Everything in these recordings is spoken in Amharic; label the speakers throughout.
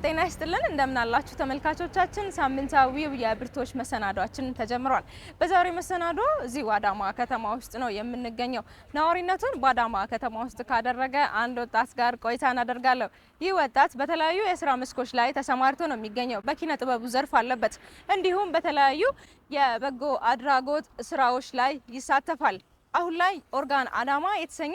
Speaker 1: ጤና ይስጥልን እንደምን አላችሁ ተመልካቾቻችን ሳምንታዊው የብርቶች መሰናዷችን ተጀምሯል። በዛሬው መሰናዶ እዚህ አዳማ ከተማ ውስጥ ነው የምንገኘው። ነዋሪነቱን በአዳማ ከተማ ውስጥ ካደረገ አንድ ወጣት ጋር ቆይታ እናደርጋለሁ። ይህ ወጣት በተለያዩ የስራ መስኮች ላይ ተሰማርቶ ነው የሚገኘው። በኪነ ጥበቡ ዘርፍ አለበት፣ እንዲሁም በተለያዩ የበጎ አድራጎት ስራዎች ላይ ይሳተፋል። አሁን ላይ ኦርጋን አዳማ የተሰኘ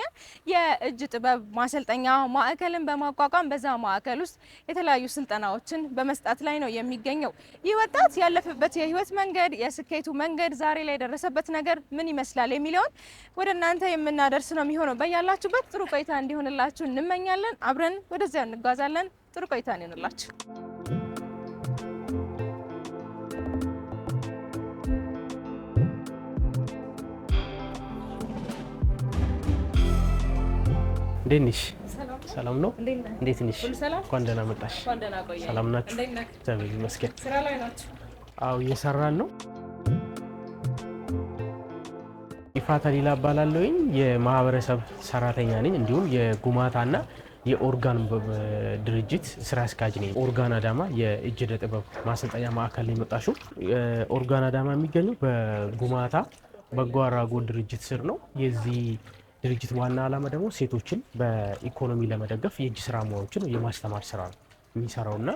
Speaker 1: የእጅ ጥበብ ማሰልጠኛ ማዕከልን በማቋቋም በዛ ማዕከል ውስጥ የተለያዩ ስልጠናዎችን በመስጠት ላይ ነው የሚገኘው። ይህ ወጣት ያለፈበት የህይወት መንገድ፣ የስኬቱ መንገድ፣ ዛሬ ላይ የደረሰበት ነገር ምን ይመስላል የሚለውን ወደ እናንተ የምናደርስ ነው የሚሆነው። በያላችሁበት ጥሩ ቆይታ እንዲሆንላችሁ እንመኛለን። አብረን ወደዚያ እንጓዛለን። ጥሩ ቆይታ እንሆንላችሁ።
Speaker 2: እንዴት ነሽ? ሰላም ነው። እንዴት ነሽ? እንኳን ደህና መጣሽ። ሰላም ናችሁ? እግዚአብሔር ይመስገን።
Speaker 1: ስራ ላይ ናችሁ?
Speaker 2: አዎ እየሰራን ነው። ይፋታ ሊላ እባላለሁኝ። የማህበረሰብ ሰራተኛ ነኝ። እንዲሁም የጉማታና የኦርጋን ድርጅት ስራ አስኪያጅ ነኝ። ኦርጋን አዳማ የእጅ ጥበብ ማሰልጠኛ ማዕከል ነው የመጣሽው። ኦርጋን አዳማ የሚገኘው በጉማታ በጎ አድራጎት ድርጅት ስር ነው። የዚህ ድርጅት ዋና ዓላማ ደግሞ ሴቶችን በኢኮኖሚ ለመደገፍ የእጅ ስራ ሙያዎችን የማስተማር ስራ ነው የሚሰራውና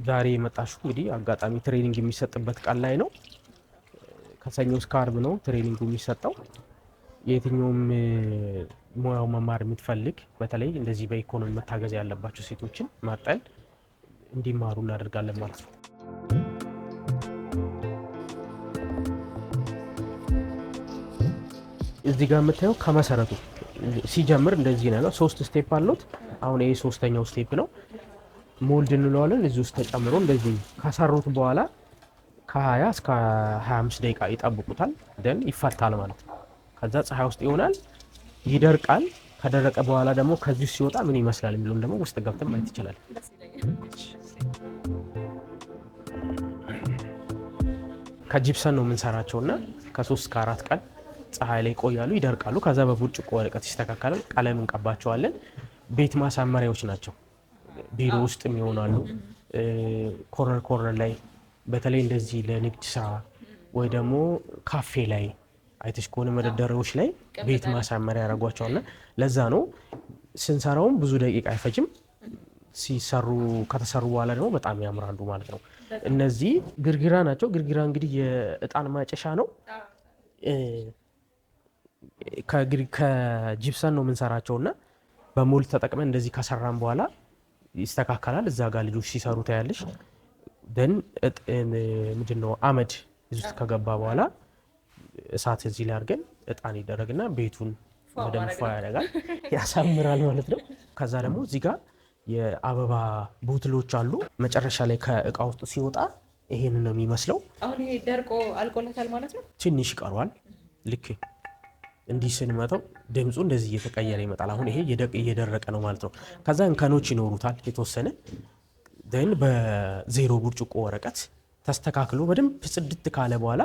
Speaker 2: ዛሬ የመጣሽው እንግዲህ አጋጣሚ ትሬኒንግ የሚሰጥበት ቀን ላይ ነው። ከሰኞ እስከ ዓርብ ነው ትሬኒንጉ የሚሰጠው። የትኛውም ሙያው መማር የምትፈልግ በተለይ እንደዚህ በኢኮኖሚ መታገዝ ያለባቸው ሴቶችን ማጠን እንዲማሩ እናደርጋለን ማለት ነው። እዚህ ጋር የምታየው ከመሰረቱ ሲጀምር እንደዚህ ነው። 3 ስቴፕ አሉት። አሁን ይሄ 3ኛው ስቴፕ ነው። ሞልድ እንለዋለን። እዚህ ውስጥ ተጨምሮ እንደዚህ ካሰሩት በኋላ ከ20 እስከ 25 ደቂቃ ይጠብቁታል። ደን ይፈታል ማለት ነው። ከዛ ፀሐይ ውስጥ ይሆናል፣ ይደርቃል። ከደረቀ በኋላ ደግሞ ከዚህ ሲወጣ ምን ይመስላል የሚለውን ደግሞ ውስጥ ገብተን ማየት ይችላል። ከጂፕሰን ነው የምንሰራቸውና ከ3 እስከ 4 ቀን ፀሐይ ላይ ቆያሉ፣ ይደርቃሉ። ከዛ በብርጭቆ ወረቀት ይስተካከላል። ቀለም እንቀባቸዋለን። ቤት ማሳመሪያዎች ናቸው። ቢሮ ውስጥ ይሆናሉ። ኮረር ላይ በተለይ እንደዚህ ለንግድ ስራ ወይ ደግሞ ካፌ ላይ አይተሽ ከሆነ መደርደሪያዎች ላይ ቤት ማሳመሪያ ያደርጓቸውና ለዛ ነው ስንሰራውም ብዙ ደቂቃ አይፈጅም። ሲሰሩ ከተሰሩ በኋላ ደግሞ በጣም ያምራሉ ማለት ነው። እነዚህ ግርግራ ናቸው። ግርግራ እንግዲህ የእጣን ማጨሻ ነው። ከጂፕሰን ነው የምንሰራቸውና በሞልድ ተጠቅመን እንደዚህ ከሰራን በኋላ ይስተካከላል። እዛ ጋር ልጆች ሲሰሩ ታያለሽ። ደን ምንድነው አመድ እዚህ ውስጥ ከገባ በኋላ እሳት እዚህ ላይ አድርገን እጣን ይደረግና ቤቱን በደንብ ፏ ያደርጋል፣ ያሳምራል ማለት ነው። ከዛ ደግሞ እዚህ ጋር የአበባ ቦትሎች አሉ። መጨረሻ ላይ ከእቃ ውስጥ ሲወጣ ይሄንን ነው የሚመስለው።
Speaker 1: አሁን ይሄ ደርቆ አልቆለታል ማለት ነው።
Speaker 2: ትንሽ ይቀረዋል። ልክ እንዲህ ስንመተው ድምፁ እንደዚህ እየተቀየረ ይመጣል። አሁን ይሄ እየደረቀ ነው ማለት ነው። ከዛ እንከኖች ይኖሩታል የተወሰነ። ደን በዜሮ ብርጭቆ ወረቀት ተስተካክሎ በደንብ ጽድት ካለ በኋላ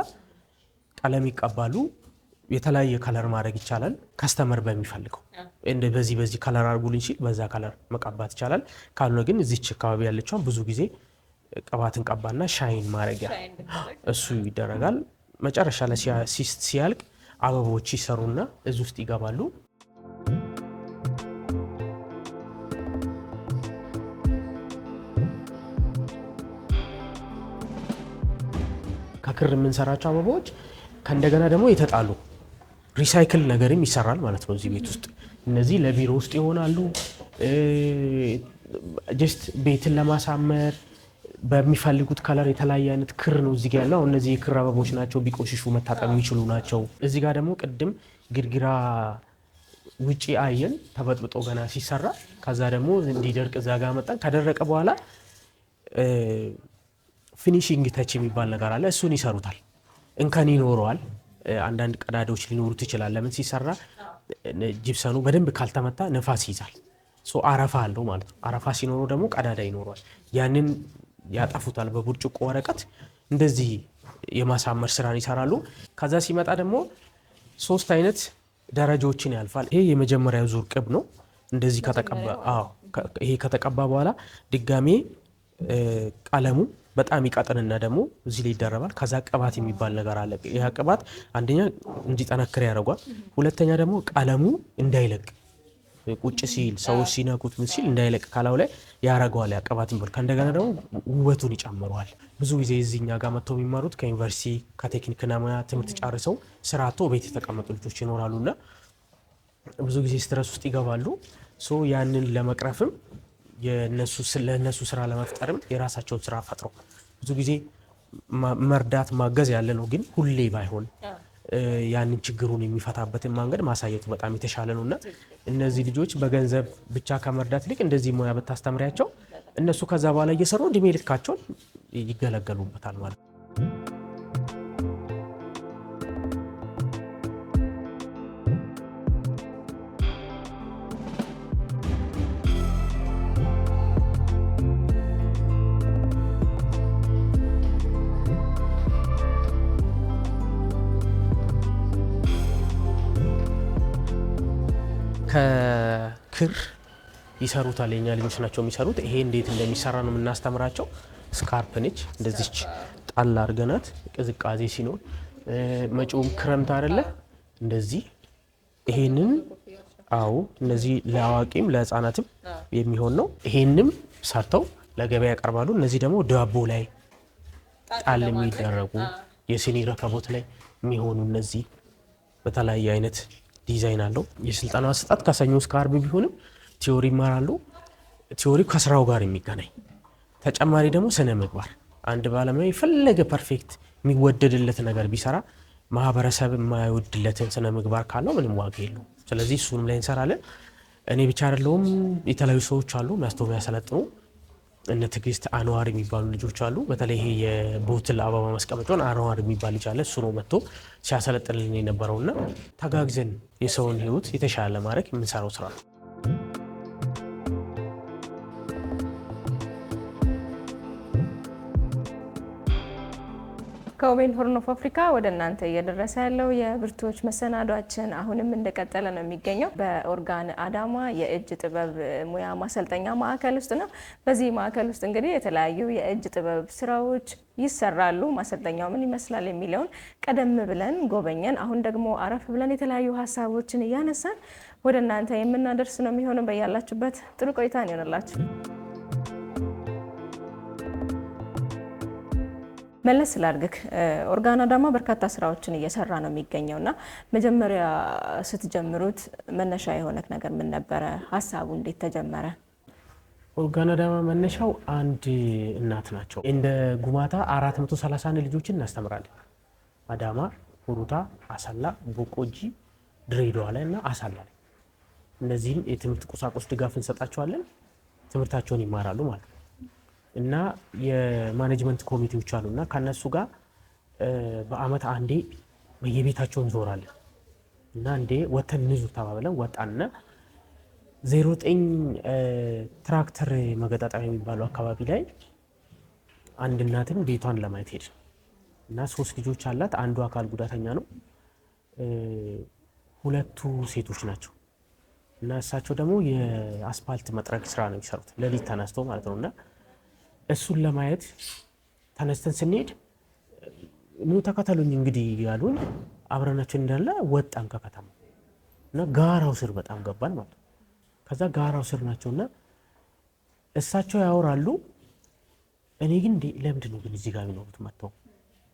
Speaker 2: ቀለም ይቀባሉ። የተለያየ ከለር ማድረግ ይቻላል። ከስተመር በሚፈልገው በዚህ ከለር አድርጉልኝ ሲል በዛ ከለር መቀባት ይቻላል። ካልሆነ ግን እዚች አካባቢ ያለችውን ብዙ ጊዜ ቅባትን ቀባና ሻይን ማድረጊያ እሱ ይደረጋል። መጨረሻ ላይ ሲያልቅ አበቦች ይሰሩና እዚህ ውስጥ ይገባሉ። ከክር የምንሰራቸው አበቦች ከእንደገና ደግሞ የተጣሉ ሪሳይክል ነገርም ይሰራል ማለት ነው እዚህ ቤት ውስጥ። እነዚህ ለቢሮ ውስጥ ይሆናሉ። ጀስት ቤትን ለማሳመር በሚፈልጉት ከለር የተለያየ አይነት ክር ነው እዚህ ጋር ያለው። እነዚህ የክር አበቦች ናቸው። ቢቆሽሹ መታጠብ የሚችሉ ናቸው። እዚህ ጋር ደግሞ ቅድም ግርግራ ውጪ አየን ተበጥብጦ ገና ሲሰራ። ከዛ ደግሞ እንዲደርቅ እዛ ጋር መጣን። ከደረቀ በኋላ ፊኒሺንግ ተች የሚባል ነገር አለ። እሱን ይሰሩታል። እንከን ይኖረዋል። አንዳንድ ቀዳዳዎች ሊኖሩት ይችላል። ለምን ሲሰራ ጂፕሰኑ በደንብ ካልተመታ ነፋስ ይይዛል። አረፋ አለው ማለት ነው። አረፋ ሲኖረው ደግሞ ቀዳዳ ይኖረዋል። ያንን ያጠፉታል በብርጭቆ ወረቀት። እንደዚህ የማሳመር ስራን ይሰራሉ። ከዛ ሲመጣ ደግሞ 3 አይነት ደረጃዎችን ያልፋል። ይሄ የመጀመሪያው ዙር ቅብ ነው። እንደዚህ ይሄ ከተቀባ በኋላ ድጋሜ ቀለሙ በጣም ይቀጥንና ደግሞ እዚህ ላይ ይደረባል። ከዛ ቅባት የሚባል ነገር አለ። ይሄ ቅባት አንደኛ እንዲጠነክር ያደርጓል። ሁለተኛ ደግሞ ቀለሙ እንዳይለቅ ቁጭ ሲል ሰዎች ሲነኩት ምን ሲል እንዳይለቅ ካላው ላይ ያረጋዋል። ያ ቅባት ይባል። ከእንደገና ደግሞ ውበቱን ይጨምረዋል። ብዙ ጊዜ እዚህኛ ጋር መጥተው የሚማሩት ከዩኒቨርሲቲ ከቴክኒክና ሙያ ትምህርት ጨርሰው ስራ አጥተው ቤት የተቀመጡ ልጆች ይኖራሉና ብዙ ጊዜ ስትረስ ውስጥ ይገባሉ። ሶ ያንን ለመቅረፍም ለነሱ ስራ ለመፍጠርም የራሳቸውን ስራ ፈጥረው ብዙ ጊዜ መርዳት ማገዝ ያለ ነው። ግን ሁሌ ባይሆን ያንን ችግሩን የሚፈታበትን መንገድ ማሳየቱ በጣም የተሻለ ነውና እነዚህ ልጆች በገንዘብ ብቻ ከመርዳት ይልቅ እንደዚህ ሙያ ብታስተምሪያቸው እነሱ ከዛ በኋላ እየሰሩ እድሜ ልካቸውን ይገለገሉበታል ማለት ነው። ከክር ይሰሩታል። የኛ ልጆች ናቸው የሚሰሩት። ይሄ እንዴት እንደሚሰራ ነው የምናስተምራቸው። ስካርፕ ነች። እንደዚች ጣል አድርገናት ቅዝቃዜ ሲኖር መጪውም ክረምት አይደለ እንደዚህ ይሄንን እነዚህ ለአዋቂም ለህፃናትም የሚሆን ነው። ይሄንም ሰርተው ለገበያ ያቀርባሉ። እነዚህ ደግሞ ዳቦ ላይ ጣል የሚደረጉ የሲኒ ረከቦት ላይ የሚሆኑ እነዚህ በተለያየ አይነት ዲዛይን አለው። የስልጠና አሰጣጥ ከሰኞ እስከ ዓርብ ቢሆንም ቲዮሪ ይማራሉ። ቲዮሪ ከስራው ጋር የሚገናኝ ተጨማሪ ደግሞ ስነ ምግባር። አንድ ባለሙያ የፈለገ ፐርፌክት የሚወደድለት ነገር ቢሰራ ማህበረሰብ የማይወድለትን ስነ ምግባር ካለው ምንም ዋጋ የለው። ስለዚህ እሱንም ላይ እንሰራለን። እኔ ብቻ አይደለሁም፣ የተለያዩ ሰዎች አሉ የሚያሰለጥኑ። እነ ትግስት አንዋር የሚባሉ ልጆች አሉ። በተለይ ይሄ የቦትል አበባ ማስቀመጫውን አንዋር የሚባል ልጅ አለ። እሱ ነው መጥቶ ሲያሰለጥንልን የነበረውና ተጋግዘን የሰውን ህይወት የተሻለ ለማድረግ የምንሰራው ስራ ነው።
Speaker 1: ከኦቤን ሆርን ኦፍ አፍሪካ ወደ እናንተ እየደረሰ ያለው የብርቱዎች መሰናዷችን አሁንም እንደቀጠለ ነው የሚገኘው። በኦርጋን አዳማ የእጅ ጥበብ ሙያ ማሰልጠኛ ማዕከል ውስጥ ነው። በዚህ ማዕከል ውስጥ እንግዲህ የተለያዩ የእጅ ጥበብ ስራዎች ይሰራሉ። ማሰልጠኛው ምን ይመስላል የሚለውን ቀደም ብለን ጎበኘን። አሁን ደግሞ አረፍ ብለን የተለያዩ ሀሳቦችን እያነሳን ወደ እናንተ የምናደርስ ነው የሚሆነው። በያላችሁበት ጥሩ ቆይታን ይሆንላችሁ። መለስ ስላድርግክ ኦርጋን አዳማ በርካታ ስራዎችን እየሰራ ነው የሚገኘውና መጀመሪያ ስትጀምሩት መነሻ የሆነክ ነገር ምን ነበረ? ሀሳቡ እንዴት ተጀመረ?
Speaker 2: ኦርጋን አዳማ መነሻው አንድ እናት ናቸው። እንደ ጉማታ 431 ልጆችን እናስተምራለን። አዳማ፣ ሁሩታ፣ አሰላ፣ ቦቆጂ፣ ድሬዳዋ ላይ እና አሰላ ላይ እነዚህም የትምህርት ቁሳቁስ ድጋፍ እንሰጣቸዋለን። ትምህርታቸውን ይማራሉ ማለት ነው። እና የማኔጅመንት ኮሚቴዎች አሉና ከነሱ ጋር በአመት አንዴ በየቤታቸው እንዞራለን። እና አንዴ ወተን እንዙር ተባብለን ወጣንና 09 ትራክተር መገጣጠሚያ የሚባለው አካባቢ ላይ አንድ እናትን ቤቷን ለማየት ሄድን። እና 3 ልጆች አላት። አንዱ አካል ጉዳተኛ ነው፣ 2ቱ ሴቶች ናቸው። እና እሳቸው ደግሞ የአስፓልት መጥረግ ስራ ነው የሚሰሩት፣ ሌሊት ተነስተው ማለት ነውና እሱን ለማየት ተነስተን ስንሄድ ኑ ተከተሉኝ እንግዲህ ያሉን፣ አብረናችን እንዳለ ወጣን ከከተማ እና ጋራው ስር በጣም ገባን ማለት ነው። ከዛ ጋራው ስር ናቸውና እሳቸው ያወራሉ። እኔ ግን ለምንድን ነው ግን እዚህ ጋር የሚኖሩት መጥተው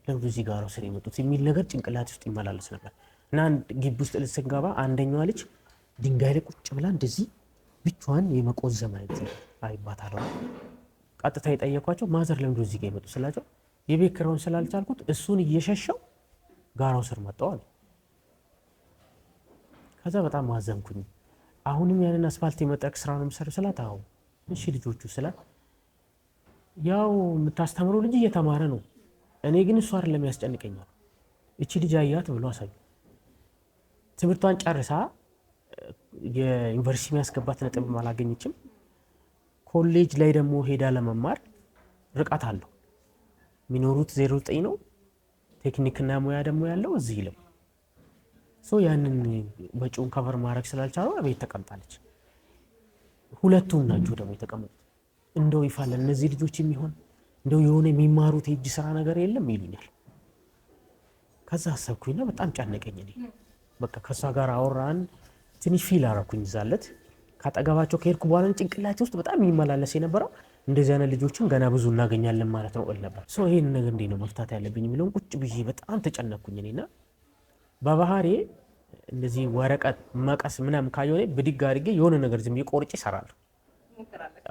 Speaker 2: ለምንድን እዚህ ጋራው ስር የመጡት የሚል ነገር ጭንቅላት ውስጥ ይመላለስ ነበር። እና ግቢ ውስጥ ስንገባ አንደኛዋ ልጅ ድንጋይ ላይ ቁጭ ብላ እንደዚህ ብቻዋን የመቆዘም አይነት አይባታለሁ። ቀጥታ የጠየኳቸው ማዘር ለምንድን እዚህ ጋር የመጡ ስላቸው የቤት ኪራዩን ስላልቻልኩት እሱን እየሸሸው ጋራው ስር መጣዋል። ከዛ በጣም ማዘንኩኝ። አሁንም ያንን አስፋልት የመጥረግ ስራ ነው የምሰራው ስላት፣ አዎ እሺ ልጆቹ ስላት፣ ያው የምታስተምረው ልጅ እየተማረ ነው፣ እኔ ግን እሱ አይደለም ያስጨንቀኛል። እቺ ልጅ አያት ብሎ አሳዩ። ትምህርቷን ጨርሳ የዩኒቨርሲቲ የሚያስገባት ነጥብ አላገኘችም። ኮሌጅ ላይ ደግሞ ሄዳ ለመማር ርቀት አለው። የሚኖሩት 09 ነው። ቴክኒክና ሙያ ደግሞ ያለው እዚህ ይለው። ያንን ወጪውን ከቨር ማድረግ ስላልቻለው ቤት ተቀምጣለች። ሁለቱም ናቸው ደግሞ የተቀመጡት። እንደው ይፋ ለእነዚህ ልጆች የሚሆን እንደው የሆነ የሚማሩት የእጅ ስራ ነገር የለም ይሉኛል። ከዛ አሰብኩኝና በጣም ጨነቀኝ። እኔ በቃ ከሷ ጋር አወራን፣ ትንሽ ፊል አደረኩኝ ይዛለት ካጠገባቸው ከሄድኩ በኋላ ጭንቅላቴ ውስጥ በጣም የሚመላለስ የነበረው እንደዚህ አይነት ልጆችን ገና ብዙ እናገኛለን ማለት ነው እል ነበር። ይሄን ነገር እንዴት ነው መፍታት ያለብኝ የሚለውን ቁጭ ብዬ በጣም ተጨነኩኝ። እኔና በባህሪ እንደዚህ ወረቀት መቀስ ምናምን ካየሆነ ብድግ አድርጌ የሆነ ነገር ዝም ቆርጬ እሰራለሁ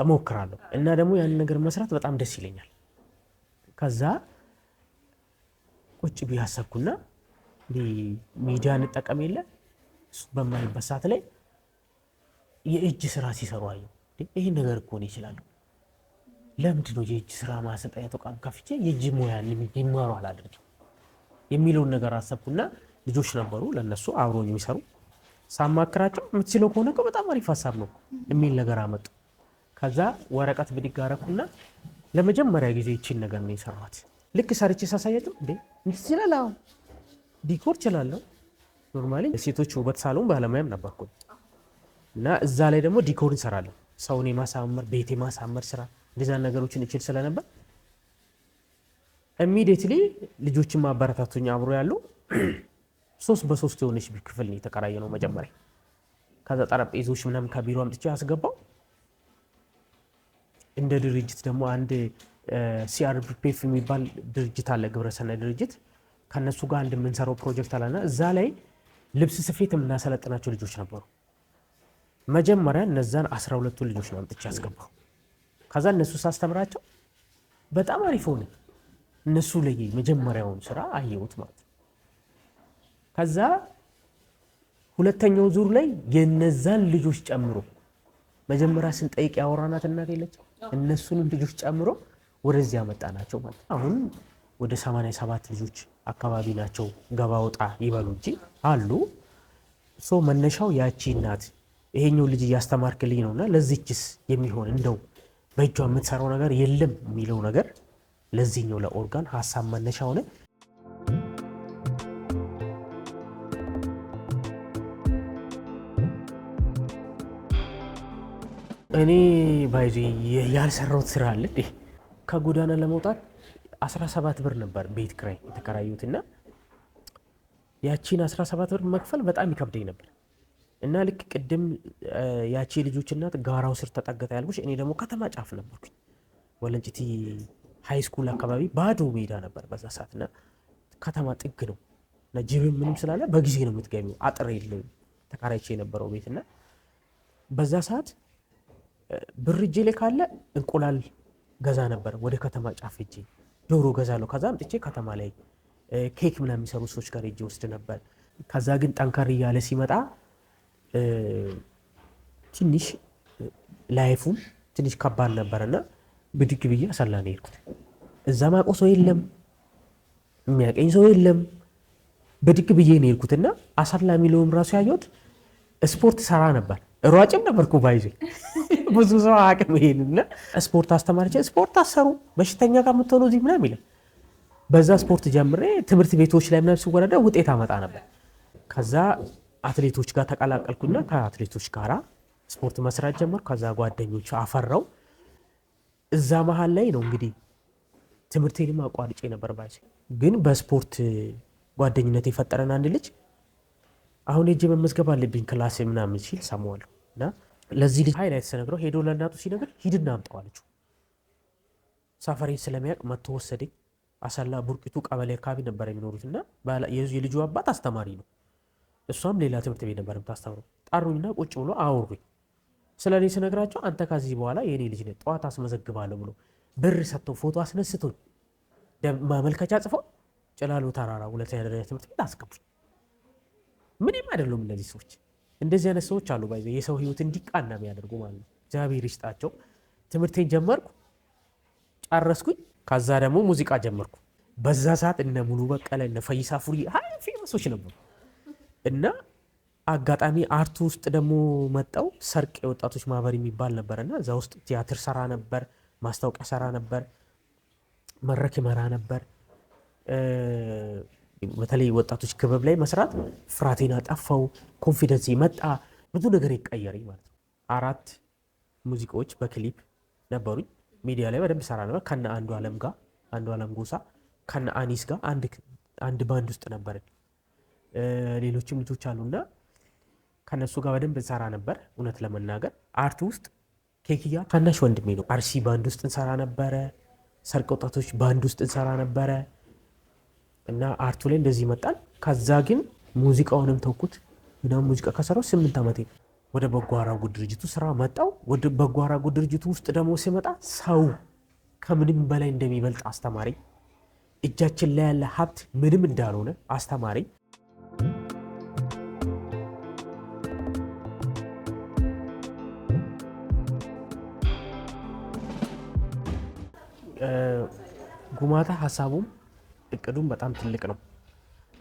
Speaker 2: እሞክራለሁ እና ደግሞ ያን ነገር መስራት በጣም ደስ ይለኛል። ከዛ ቁጭ ብዬ አሰብኩና ሚዲያ እንጠቀም የለ እሱ በማይበት ሰዓት ላይ የእጅ ስራ ሲሰሩ አየሁ። ይሄን ነገር እኮ ነው ይችላል፣ ለምንድን ነው የእጅ ስራ ማሰልጠኛ ተቋም ከፍቼ የእጅ ሙያ ይማሩ አላደርግም የሚለውን ነገር አሰብኩና ልጆች ነበሩ ለነሱ አብሮኝ የሚሰሩ ሳማክራቸው የምትችለው ከሆነ እኮ በጣም አሪፍ ሀሳብ ነው የሚል ነገር አመጡ። ከዛ ወረቀት ብድግ አደረኩና ለመጀመሪያ ጊዜ ይቺን ነገር ነው የሰራሁት። ልክ ሰርቼ ሳሳያቸው እንዴ ይችላል፣ አሁን ዲኮር እችላለሁ። ኖርማሊ ሴቶች ውበት ሳሎን ባለሙያም ነበርኩ እና እዛ ላይ ደግሞ ዲኮር እንሰራለሁ። ሰውን የማሳመር ቤት የማሳመር ስራ እንደዛ ነገሮችን እችል ስለነበር ኢሚዲየትሊ ልጆችን ማበረታቱኝ አብሮ ያሉ 3 የሆነች ክፍል ነው የተከራየ ነው መጀመሪያ። ከዛ ጠረጴዛዎች ምናምን ከቢሮ አምጥቼ አስገባው። እንደ ድርጅት ደግሞ አንድ ሲአርፒኤፍ የሚባል ድርጅት አለ፣ ግብረሰናይ ድርጅት። ከነሱ ጋር አንድ የምንሰራው ፕሮጀክት አለና እዛ ላይ ልብስ ስፌት የምናሰለጥናቸው ልጆች ነበሩ። መጀመሪያ እነዛን 12 ልጆች ነው አምጥቼ አስገባው። ከዛ እነሱ ሳስተምራቸው በጣም አሪፍ ሆነ። እነሱ ላይ መጀመሪያውን ስራ አየሁት ማለት ነው። ከዛ ሁለተኛው ዙር ላይ የነዛን ልጆች ጨምሮ መጀመሪያ ስንጠይቅ ያወራናት እናት የለች እነሱንም ልጆች ጨምሮ ወደዚህ ያመጣናቸው ማለት ነው። አሁን ወደ 87 ልጆች አካባቢ ናቸው። ገባ ወጣ ይበሉ እንጂ አሉ። መነሻው ያቺ እናት ይሄኛው ልጅ እያስተማርክልኝ ነውና ለዚህችስ የሚሆን እንደው በእጇ የምትሰራው ነገር የለም የሚለው ነገር ለዚህኛው ለኦርጋን ሀሳብ መነሻ ሆነ። እኔ ባይዚ ያልሰራሁት ስራ አለ። ከጎዳና ለመውጣት 17 ብር ነበር ቤት ኪራይ የተከራዩትና ያቺን 17 ብር መክፈል በጣም ይከብደኝ ነበር እና ልክ ቅድም ያቺ ልጆች እናት ጋራው ስር ተጠገታ ያልኩሽ፣ እኔ ደግሞ ከተማ ጫፍ ነበርኩኝ። ወለንጭቲ ሃይ ስኩል አካባቢ ባዶ ሜዳ ነበር በዛ ሰዓትና ከተማ ጥግ ነው እና ጅብም ምንም ስላለ በጊዜ ነው የምትገቢው። አጥር የለም ተከራይቼ የነበረው ቤትና በዛ ሰዓት ብር እጄ ላይ ካለ እንቁላል ገዛ ነበር። ወደ ከተማ ጫፍ እጄ ዶሮ ገዛለሁ። ከዛ አምጥቼ ከተማ ላይ ኬክ ምናምን የሚሰሩ ሰዎች ጋር እጄ ወስድ ነበር። ከዛ ግን ጠንከር እያለ ሲመጣ ትንሽ ላይፉም ትንሽ ከባድ ነበርና ብድግ ብዬ አሰላ ነው የሄድኩት። እዛ ማቆ ሰው የለም፣ የሚያቀኝ ሰው የለም። ብድግ ብዬ ነው የሄድኩትና አሰላ የሚለውም ራሱ ያየሁት ስፖርት ሰራ ነበር። ሯጭም ነበርኩ ባይዜ ብዙ ሰው አቅም ይሄንና ስፖርት አስተማሪች ስፖርት አሰሩ በሽተኛ ጋር የምትሆነው እዚህ ምናምን ይላል። በዛ ስፖርት ጀምሬ ትምህርት ቤቶች ላይ ምናምን ሲወረዳ ውጤት አመጣ ነበር። ከዛ አትሌቶች ጋር ተቀላቀልኩና ከአትሌቶች ጋራ ስፖርት መስራት ጀመርኩ። ከዛ ጓደኞች አፈራው። እዛ መሀል ላይ ነው እንግዲህ ትምህርቴንም አቋርጬ ነበር ባይዜ። ግን በስፖርት ጓደኝነት የፈጠረን አንድ ልጅ አሁን እጄ መመዝገብ አለብኝ ክላስ ምናምን ሲል ሰማዋለሁ እና ለዚህ ልጅ ሃይላይት ተነግረው ሄዶ ለእናቱ ሲነግር ሂድና አምጣው አለችው። ሳፈሬን ስለሚያውቅ መጥቶ ወሰደኝ። አሰላ ቡርቂቱ ቀበሌ አካባቢ ነበር የሚኖሩትና የልጁ አባት አስተማሪ ነው፣ እሷም ሌላ ትምህርት ቤት ነበር የምታስተምረው። ጣሩኝና ቁጭ ብሎ አወሩኝ። ስለ እኔ ስነግራቸው አንተ ከዚህ በኋላ የእኔ ልጅ ነህ ጠዋት አስመዘግባለሁ ብሎ ብር ሰጥተው ፎቶ አስነስቶኝ ማመልከቻ ጽፈው ጭላሎ ተራራ ሁለተኛ ደረጃ ትምህርት ቤት አስገቡኝ። ምንም አይደሉም እነዚህ ሰዎች። እንደዚህ አይነት ሰዎች አሉ ባይዘ የሰው ህይወት እንዲቃና የሚያደርጉ ማለት ነው። እግዚአብሔር ይስጣቸው። ትምህርቴን ጀመርኩ፣ ጨረስኩኝ። ከዛ ደግሞ ሙዚቃ ጀመርኩ። በዛ ሰዓት እነ ሙሉ በቀለ እነ ፈይሳ ፉሪ ፌመሶች ነበሩ እና አጋጣሚ አርቱ ውስጥ ደግሞ መጣው። ሰርቅ የወጣቶች ማህበር የሚባል ነበርና እዛ ውስጥ ቲያትር ሰራ ነበር፣ ማስታወቂያ ሰራ ነበር፣ መድረክ መራ ነበር። በተለይ ወጣቶች ክበብ ላይ መስራት ፍራቴን አጠፋው፣ ኮንፊደንስ መጣ፣ ብዙ ነገር ይቀየረኝ ማለት ነው። 4 ሙዚቃዎች በክሊፕ ነበሩኝ። ሚዲያ ላይ በደንብ ሰራ ነበር ከነ አንዱ አለም ጎሳ ከነ አኒስ ጋር አንድ ባንድ ውስጥ ነበርን። ሌሎችም ልጆች አሉና ከነሱ ጋር በደንብ እንሰራ ነበር። እውነት ለመናገር አርት ውስጥ ኬክያ ታናሽ ወንድሜ ነው። አርሲ ባንድ ውስጥ እንሰራ ነበረ። ሰርቅ ወጣቶች ባንድ ውስጥ እንሰራ ነበረ እና አርቱ ላይ እንደዚህ መጣል። ከዛ ግን ሙዚቃውንም ተውኩት። ምናምን ሙዚቃ ከሰራው 8 ዓመቴ ወደ በጎ አድራጎት ድርጅቱ ስራ መጣው። ወደ በጎ አድራጎት ድርጅቱ ውስጥ ደግሞ ሲመጣ ሰው ከምንም በላይ እንደሚበልጥ አስተማሪ፣ እጃችን ላይ ያለ ሀብት ምንም እንዳልሆነ አስተማሪ። ጉማታ ሀሳቡም እቅዱም በጣም ትልቅ ነው።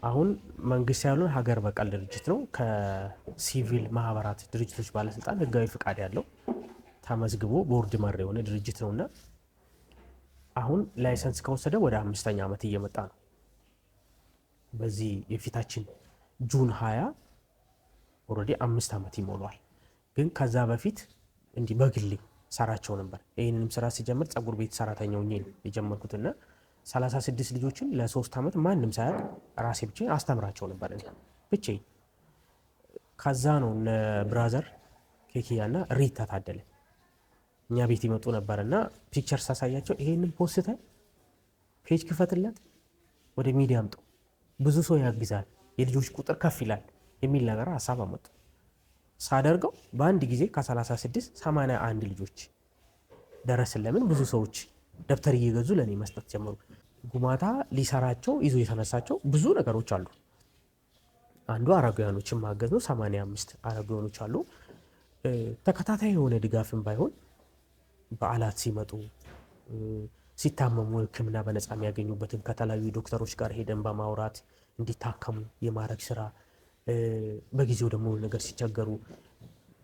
Speaker 2: አሁን መንግስት ያሉን ሀገር በቀል ድርጅት ነው። ከሲቪል ማህበራት ድርጅቶች ባለስልጣን ህጋዊ ፍቃድ ያለው ተመዝግቦ ቦርድ መር የሆነ ድርጅት ነውና አሁን ላይሰንስ ከወሰደ ወደ 5ኛ ዓመት እየመጣ ነው። በዚህ የፊታችን ጁን 20 ኦልሬዲ 5 ዓመት ይሞላል። ግን ከዛ በፊት እንዲህ በግሌ ሰራቸው ነበር። ይህንንም ስራ ሲጀምር ጸጉር ቤት ሰራተኛ ሆኜ ነው የጀመርኩትና 36 ልጆችን ለ3 ዓመት ማንም ሳያውቅ ራሴ ብቻዬን አስተምራቸው ነበር ብቻዬን። ከዛ ነው እነ ብራዘር ኬክያና ሪታ ታደለ እኛ ቤት ይመጡ ነበርና ፒክቸር ሳሳያቸው ይሄንን ፖስተ ፔጅ ክፈትለት ወደ ሚዲያ አምጡ፣ ብዙ ሰው ያግዛል፣ የልጆች ቁጥር ከፍ ይላል የሚል ነገር ሀሳብ አመጡ። ሳደርገው በአንድ ጊዜ ከ36 81 ልጆች ደረስን። ለምን ብዙ ሰዎች ደብተር እየገዙ ለኔ መስጠት ጀመሩ። ጉማታ ሊሰራቸው ይዞ የተነሳቸው ብዙ ነገሮች አሉ። አንዱ አረጋውያኖችን ማገዝ ነው። 85 አረጋውያኖች አሉ። ተከታታይ የሆነ ድጋፍም ባይሆን በዓላት ሲመጡ ሲታመሙ ሕክምና በነፃ የሚያገኙበትን ከተለያዩ ዶክተሮች ጋር ሄደን በማውራት እንዲታከሙ የማድረግ ስራ፣ በጊዜው ደግሞ ነገር ሲቸገሩ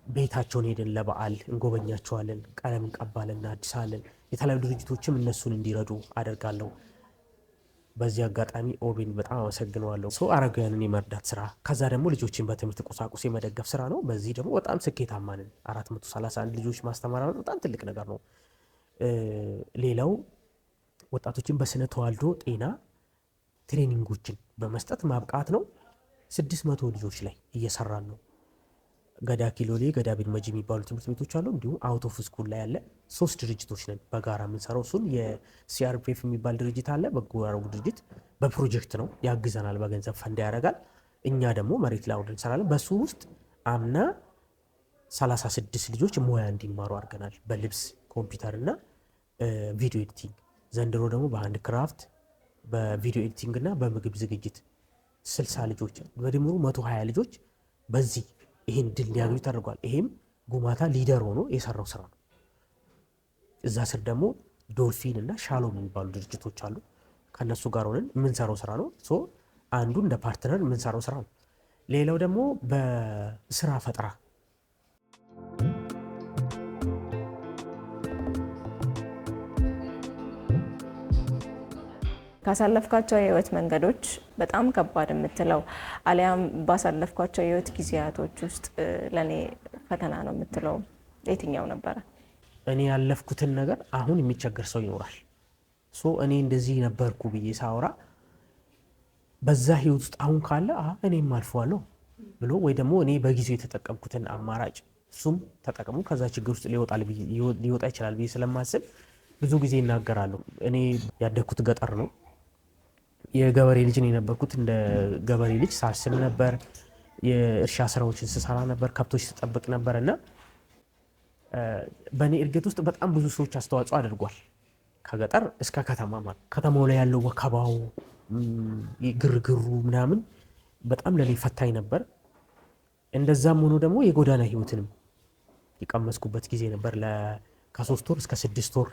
Speaker 2: ቤታቸውን ሄደን ለበዓል እንጎበኛቸዋለን፣ ቀለም እንቀባለን፣ እናድሳለን። የተለያዩ ድርጅቶችም እነሱን እንዲረዱ አደርጋለሁ። በዚህ አጋጣሚ ኦቤን በጣም አመሰግነዋለሁ። ሰው አረጋውያንን የመርዳት ስራ፣ ከዛ ደግሞ ልጆችን በትምህርት ቁሳቁስ የመደገፍ ስራ ነው። በዚህ ደግሞ በጣም ስኬታማ ነን። 431 ልጆች ማስተማር በጣም ትልቅ ነገር ነው። ሌላው ወጣቶችን በስነ ተዋልዶ ጤና ትሬኒንጎችን በመስጠት ማብቃት ነው። 600 ልጆች ላይ እየሰራን ነው። ገዳ ኪሎሌ፣ ገዳ ቢልመጂ የሚባሉ ትምህርት ቤቶች አሉ። እንዲሁም አውት ኦፍ ስኩል ላይ ያለ 3 ድርጅቶች ነን በጋራ የምንሰራው። እሱን የሲአርፒኤፍ የሚባል ድርጅት አለ፣ በጎ አድራጎት ድርጅት። በፕሮጀክት ነው ያግዘናል፣ በገንዘብ ፈንድ ያደርጋል። እኛ ደግሞ መሬት ላይ አውርደን እንሰራለን። በሱ ውስጥ አምና 36 ልጆች ሙያ እንዲማሩ አድርገናል፣ በልብስ ኮምፒውተር እና ቪዲዮ ኤዲቲንግ። ዘንድሮ ደግሞ በሃንድ ክራፍት፣ በቪዲዮ ኤዲቲንግ እና በምግብ ዝግጅት 60 ልጆች በድምሩ 120 ልጆች በዚህ ይህን ድል ሊያገኙ ተደርጓል። ይሄም ጉማታ ሊደር ሆኖ የሰራው ስራ ነው። እዛ ስር ደግሞ ዶልፊን እና ሻሎም የሚባሉ ድርጅቶች አሉ። ከነሱ ጋር ሆነን የምንሰራው ስራ ነው። አንዱ እንደ ፓርትነር የምንሰራው ስራ ነው። ሌላው ደግሞ በስራ ፈጠራ
Speaker 1: ካሳለፍካቸው የህይወት መንገዶች በጣም ከባድ የምትለው አሊያም ባሳለፍኳቸው የህይወት ጊዜያቶች ውስጥ ለኔ ፈተና ነው የምትለው የትኛው ነበረ?
Speaker 2: እኔ ያለፍኩትን ነገር አሁን የሚቸገር ሰው ይኖራል። እኔ እንደዚህ ነበርኩ ብዬ ሳወራ በዛ ህይወት ውስጥ አሁን ካለ እኔም አልፈዋለሁ ብሎ ወይ ደግሞ እኔ በጊዜው የተጠቀምኩትን አማራጭ እሱም ተጠቅሙ ከዛ ችግር ውስጥ ሊወጣ ይችላል ብዬ ስለማስብ ብዙ ጊዜ ይናገራሉ። እኔ ያደግኩት ገጠር ነው። የገበሬ ልጅ ነው የነበርኩት። እንደ ገበሬ ልጅ ሳርስም ነበር፣ የእርሻ ስራዎችን ስሰራ ነበር፣ ከብቶች ስጠብቅ ነበር እና በእኔ እድገት ውስጥ በጣም ብዙ ሰዎች አስተዋጽኦ አድርጓል። ከገጠር እስከ ከተማ ማለት ከተማው ላይ ያለው ወከባው፣ ግርግሩ ምናምን በጣም ለኔ ፈታኝ ነበር። እንደዛም ሆኖ ደግሞ የጎዳና ህይወትንም የቀመስኩበት ጊዜ ነበር። ከ3 ወር እስከ 6 ወር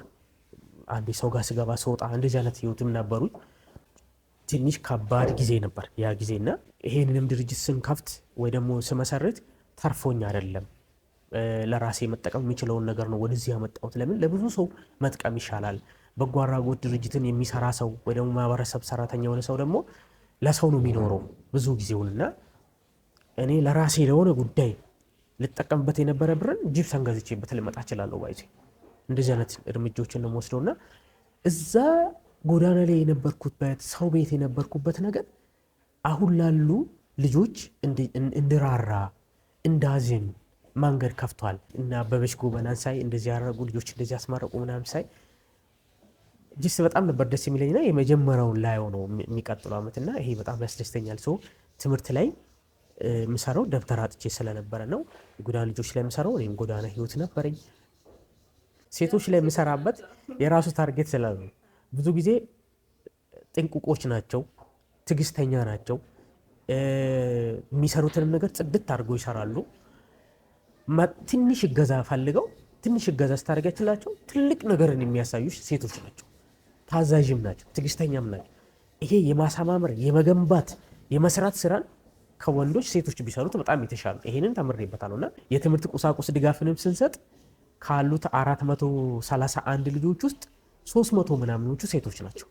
Speaker 2: አንድ ሰው ጋር ስገባ ስወጣ እንደዚህ አይነት ህይወትም ነበሩኝ። ትንሽ ከባድ ጊዜ ነበር ያ ጊዜና ይሄንንም ድርጅት ስንከፍት ወይ ደግሞ ስመሰርት ተርፎኝ አይደለም፣ ለራሴ መጠቀም የሚችለውን ነገር ነው ወደዚህ ያመጣሁት። ለምን ለብዙ ሰው መጥቀም ይሻላል። በጎ አድራጎት ድርጅትን የሚሰራ ሰው ወይ ደግሞ ማህበረሰብ ሰራተኛ የሆነ ሰው ደግሞ ለሰው ነው የሚኖረው ብዙ ጊዜውንና እኔ ለራሴ ለሆነ ጉዳይ ልጠቀምበት የነበረ ብርን ጂፕሰም ገዝቼበት ልመጣ እችላለሁ ባይዜ እንደዚህ አይነት እርምጃዎችን ነው ወስደውና እዛ ጎዳና ላይ የነበርኩበት ሰው ቤት የነበርኩበት ነገር አሁን ላሉ ልጆች እንድራራ እንዳዝን መንገድ ከፍቷል እና አበበች ጎበናን ሳይ እንደዚህ ያደረጉ ልጆች እንደዚህ ያስመረቁ ምናምን ሳይ ጅስ በጣም ነበር ደስ የሚለኝና የመጀመሪያውን ላይ ነው የሚቀጥለው አመትና ይሄ በጣም ያስደስተኛል። ሰው ትምህርት ላይ ምሰራው ደብተር አጥቼ ስለነበረ ነው። ጎዳና ልጆች ላይ ምሰራው እኔም ጎዳና ህይወት ነበረኝ። ሴቶች ላይ ምሰራበት የራሱ ታርጌት ስላለ ብዙ ጊዜ ጥንቁቆች ናቸው፣ ትግስተኛ ናቸው፣ የሚሰሩትንም ነገር ጽድት አድርገው ይሰራሉ። ትንሽ እገዛ ፈልገው ትንሽ እገዛ ስታደርጋችላቸው ትልቅ ነገርን የሚያሳዩሽ ሴቶች ናቸው። ታዛዥም ናቸው፣ ትግስተኛም ናቸው። ይሄ የማሳማመር የመገንባት የመስራት ስራን ከወንዶች ሴቶች ቢሰሩት በጣም የተሻለ ይሄንን ተምሬበታለሁና የትምህርት ቁሳቁስ ድጋፍንም ስንሰጥ ካሉት 431 ልጆች ውስጥ 300 ምናምኖቹ ሴቶች ናቸው።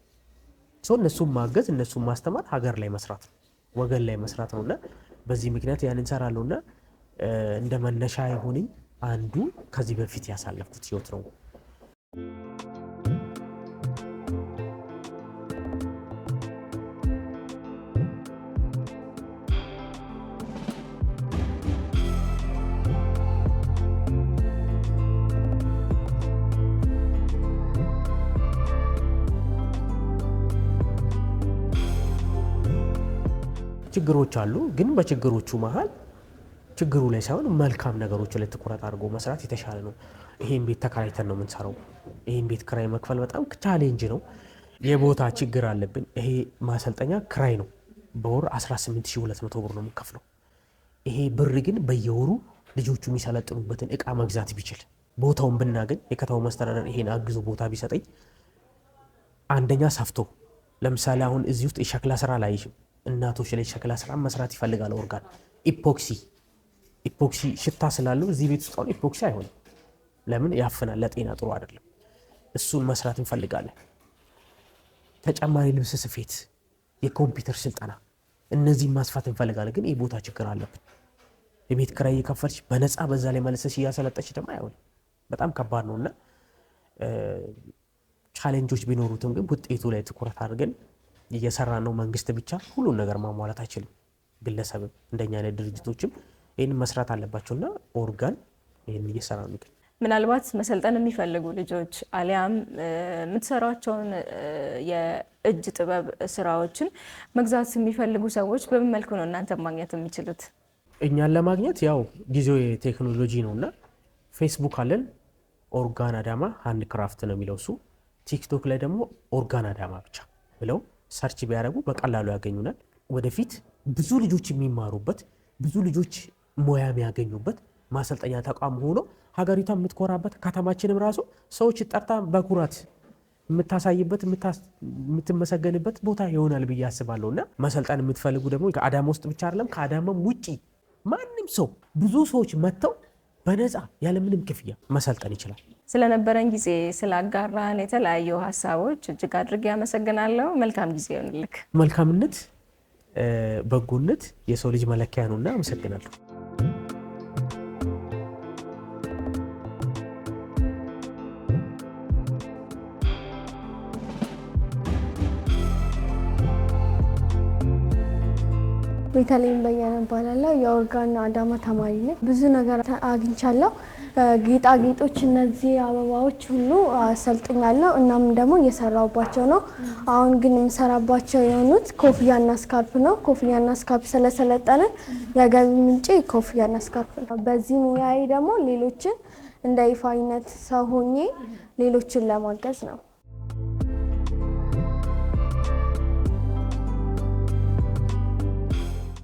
Speaker 2: ሰው እነሱን ማገዝ እነሱን ማስተማር ሀገር ላይ መስራት ነው፣ ወገን ላይ መስራት ነውና በዚህ ምክንያት ያን እንሰራለሁና እንደ መነሻ የሆነኝ አንዱ ከዚህ በፊት ያሳለፍኩት ህይወት ነው። ችግሮች አሉ፣ ግን በችግሮቹ መሃል ችግሩ ላይ ሳይሆን መልካም ነገሮች ላይ ትኩረት አድርጎ መስራት የተሻለ ነው። ይሄን ቤት ተከራይተን ነው የምንሰራው። ይሄን ቤት ክራይ መክፈል በጣም ቻሌንጅ ነው። የቦታ ችግር አለብን። ይሄ ማሰልጠኛ ክራይ ነው፣ በወር 18200 ብር ነው የምንከፍለው። ይሄ ብር ግን በየወሩ ልጆቹ የሚሰለጥኑበትን እቃ መግዛት ቢችል ቦታውን ብናገኝ የከተማው መስተዳደር ይሄን አግዞ ቦታ ቢሰጠኝ አንደኛ ሰፍቶ ለምሳሌ አሁን እዚህ ውስጥ የሸክላ ስራ ላይ እናቶች ላይ ሸክላ ስራ መስራት ይፈልጋል። ኦርጋን ኢፖክሲ ሽታ ስላለው እዚህ ቤት ውስጥ አሁን ኢፖክሲ አይሆንም። ለምን ያፍናል፣ ለጤና ጥሩ አይደለም። እሱን መስራት እንፈልጋለን። ተጨማሪ ልብስ ስፌት፣ የኮምፒውተር ስልጠና እነዚህን ማስፋት እንፈልጋለን። ግን የቦታ ችግር አለብን። የቤት ኪራይ እየከፈልሽ በነፃ በዛ ላይ መልሰሽ እያሰለጠች ደግሞ አይሆንም። በጣም ከባድ ነውና ቻሌንጆች ቢኖሩትም ግን ውጤቱ ላይ ትኩረት አድርገን እየሰራ ነው። መንግስት ብቻ ሁሉን ነገር ማሟላት አይችልም። ግለሰብም እንደኛ አይነት ድርጅቶችም ይህን መስራት አለባቸውና ኦርጋን ይህን እየሰራ ነው።
Speaker 1: ምናልባት መሰልጠን የሚፈልጉ ልጆች አሊያም የምትሰሯቸውን የእጅ ጥበብ ስራዎችን መግዛት የሚፈልጉ ሰዎች በምን መልኩ ነው እናንተ ማግኘት የሚችሉት?
Speaker 2: እኛን ለማግኘት ያው ጊዜው የቴክኖሎጂ ነውና ፌስቡክ አለን፣ ኦርጋን አዳማ ሃንድ ክራፍት ነው የሚለው እሱ። ቲክቶክ ላይ ደግሞ ኦርጋን አዳማ ብቻ ብለው ሰርች ቢያደርጉ በቀላሉ ያገኙናል። ወደፊት ብዙ ልጆች የሚማሩበት ብዙ ልጆች ሙያ የሚያገኙበት ማሰልጠኛ ተቋም ሆኖ ሀገሪቷ የምትኮራበት ከተማችንም ራሱ ሰዎች ጠርታ በኩራት የምታሳይበት የምትመሰገንበት ቦታ ይሆናል ብዬ አስባለሁና መሰልጠን የምትፈልጉ ደግሞ ከአዳማ ውስጥ ብቻ አይደለም ከአዳማም ውጪ ማንም ሰው ብዙ ሰዎች መጥተው በነፃ ያለምንም ክፍያ መሰልጠን ይችላል። ስለነበረን ጊዜ ስላጋራን የተለያዩ ሀሳቦች እጅግ አድርጌ አመሰግናለሁ። መልካም ጊዜ ይሁንልክ። መልካምነት በጎነት የሰው ልጅ መለኪያ ነውና አመሰግናለሁ።
Speaker 3: ቤተልሔም በየነ እባላለሁ። የኦርጋን አዳማ ተማሪ ነኝ። ብዙ ነገር አግኝቻለሁ። ጌጣጌጦች፣ እነዚህ አበባዎች ሁሉ አሰልጥኛለሁ። እናም ደግሞ እየሰራሁባቸው ነው። አሁን ግን የምሰራባቸው የሆኑት ኮፍያና ስካርፕ ነው። ኮፍያና ስካርፕ ስለሰለጠንን የገቢ ምንጭ ኮፍያና ስካርፕ ነው። በዚህ ሙያዬ ደግሞ ሌሎችን እንደ ይፋይነት ሰው ሆኜ ሌሎችን ለማገዝ ነው።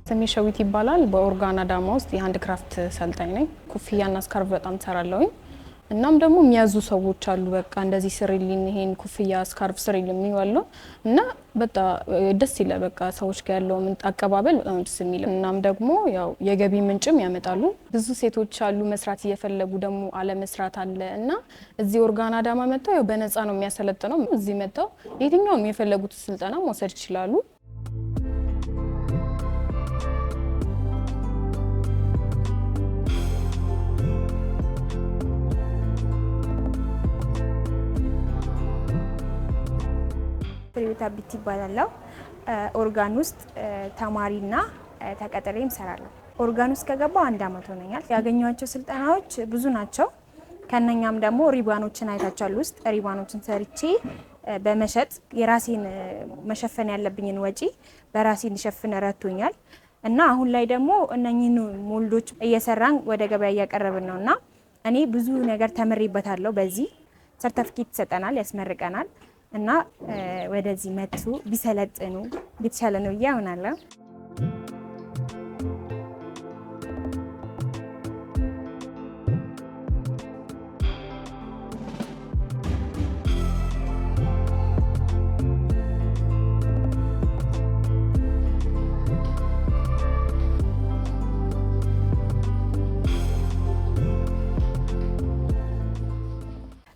Speaker 4: ስሜ ሸዊት ይባላል። በኦርጋን አዳማ ውስጥ የሃንድ ክራፍት ሰልጣኝ ነኝ። ኮፍያና ስካርፍ በጣም ሰራለሁኝ። እናም ደግሞ የሚያዙ ሰዎች አሉ። በቃ እንደዚህ ስሪልኝ፣ ይሄን ኮፍያ ስካርፍ ስሪልኝ የሚሉ እና በጣም ደስ ይላል። በቃ ሰዎች ጋር ያለው አቀባበል በጣም ደስ የሚል። እናም ደግሞ ያው የገቢ ምንጭም ያመጣሉ። ብዙ ሴቶች አሉ መስራት እየፈለጉ ደግሞ አለመስራት አለ እና እዚህ ኦርጋን አዳማ መጣው ያው በነፃ ነው የሚያሰለጥነው። እዚህ መጣው የትኛውም የፈለጉት ስልጠና መውሰድ ይችላሉ።
Speaker 5: ፍሬህይወት አቢቲ ይባላለሁ። ኦርጋን ውስጥ ተማሪና ተቀጥሬም እሰራለሁ። ኦርጋን ውስጥ ከገባሁ 1 አመት ሆነኛል። ያገኘኋቸው ስልጠናዎች ብዙ ናቸው። ከነኛም ደግሞ ሪባኖችን አይታችኋል። ውስጥ ሪባኖችን ሰርቼ በመሸጥ የራሴን መሸፈን ያለብኝን ወጪ በራሴ እንድሸፍን ረድቶኛል እና አሁን ላይ ደግሞ እነኚህን ሞልዶች እየሰራን ወደ ገበያ እያቀረብን ነውና እኔ ብዙ ነገር ተምሬበታለሁ። በዚህ ሰርተፊኬት ይሰጠናል፣ ያስመርቀናል እና ወደዚህ መጥቶ ቢሰለጥኑ የተሻለ ነው ብዬ አምናለሁ።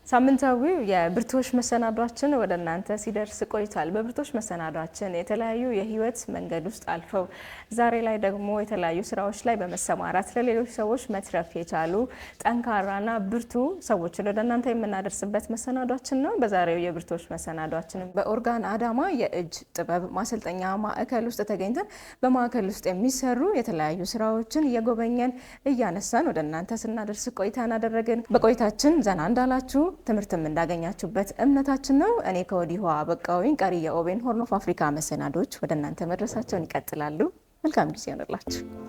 Speaker 1: ሳምንታዊው የብርቱዎች መሰናዷችን ወደ እናንተ ሲደርስ ቆይቷል። በብርቱዎች መሰናዷችን የተለያዩ የህይወት መንገድ ውስጥ አልፈው ዛሬ ላይ ደግሞ የተለያዩ ስራዎች ላይ በመሰማራት ለሌሎች ሰዎች መትረፍ የቻሉ ጠንካራና ብርቱ ሰዎችን ወደ እናንተ የምናደርስበት መሰናዷችን ነው። በዛሬው የብርቱዎች መሰናዷችን በኦርጋን አዳማ የእጅ ጥበብ ማሰልጠኛ ማዕከል ውስጥ ተገኝተን በማዕከል ውስጥ የሚሰሩ የተለያዩ ስራዎችን እየጎበኘን እያነሳን ወደ እናንተ ስናደርስ ቆይታ እናደረግን። በቆይታችን ዘና እንዳላችሁ ትምህርትም እንዳገኛችሁበት እምነታችን ነው። እኔ ከወዲሁ አበቃውኝ። ቀሪ የኦቤን ሆርን ኦፍ አፍሪካ መሰናዶች ወደ እናንተ መድረሳቸውን ይቀጥላሉ። መልካም ጊዜ ይሆንላችሁ።